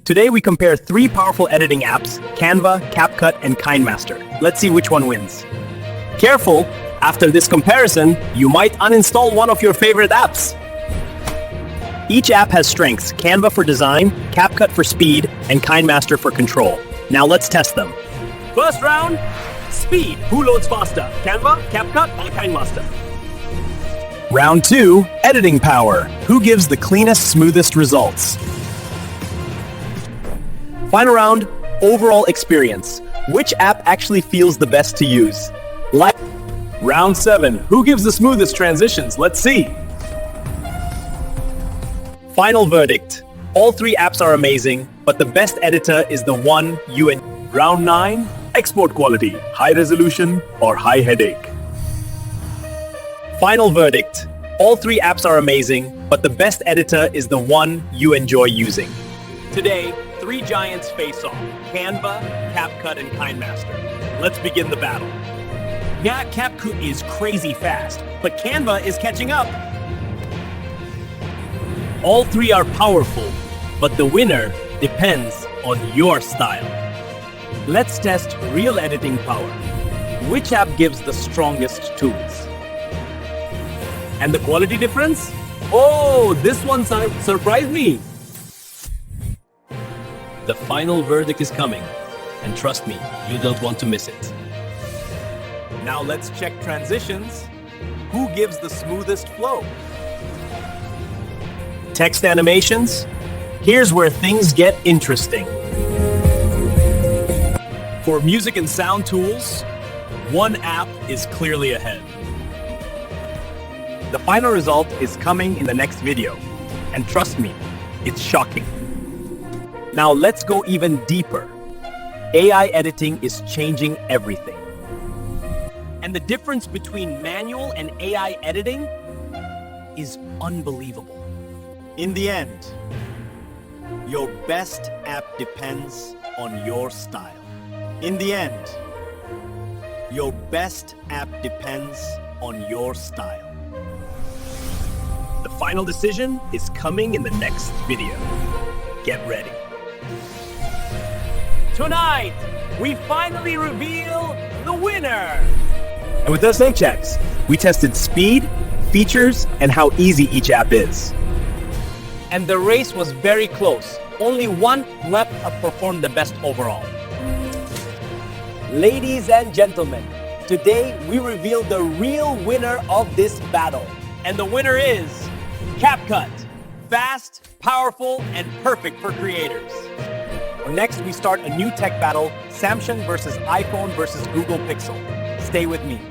Today we compare three powerful editing apps, Canva, CapCut, and KineMaster. Let's see which one wins. Careful, after this comparison, you might uninstall one of your favorite apps. Each app has strengths, Canva for design, CapCut for speed, and KineMaster for control. Now let's test them. First round, speed. Who loads faster, Canva, CapCut, or KineMaster? Round 2, editing power. Who gives the cleanest, smoothest results? Final round, overall experience. Which app actually feels the best to use? Round 7, who gives the smoothest transitions? Let's see. Final verdict. All three apps are amazing, but the best editor is the one you enjoy. Round 9, export quality, high resolution or high headache. Final verdict. All three apps are amazing, but the best editor is the one you enjoy using. Today, three giants face off, Canva, CapCut, and KineMaster. Let's begin the battle. Yeah, CapCut is crazy fast, but Canva is catching up. All three are powerful, but the winner depends on your style. Let's test real editing power. Which app gives the strongest tools? And the quality difference? Oh, this one surprised me. The final verdict is coming, and trust me, you don't want to miss it. Now let's check transitions. Who gives the smoothest flow? Text animations? Here's where things get interesting. For music and sound tools, one app is clearly ahead. The final result is coming in the next video, and trust me, it's shocking. Now let's go even deeper. AI editing is changing everything. And the difference between manual and AI editing is unbelievable. In the end, your best app depends on your style. In the end, your best app depends on your style. The final decision is coming in the next video. Get ready. Tonight, we finally reveal the winner! And with those name checks, we tested speed, features, and how easy each app is. And the race was very close. Only one left performed the best overall. Ladies and gentlemen, today we reveal the real winner of this battle. And the winner is CapCut. Fast, powerful, and perfect for creators. Next, we start a new tech battle, Samsung versus iPhone versus Google Pixel. Stay with me.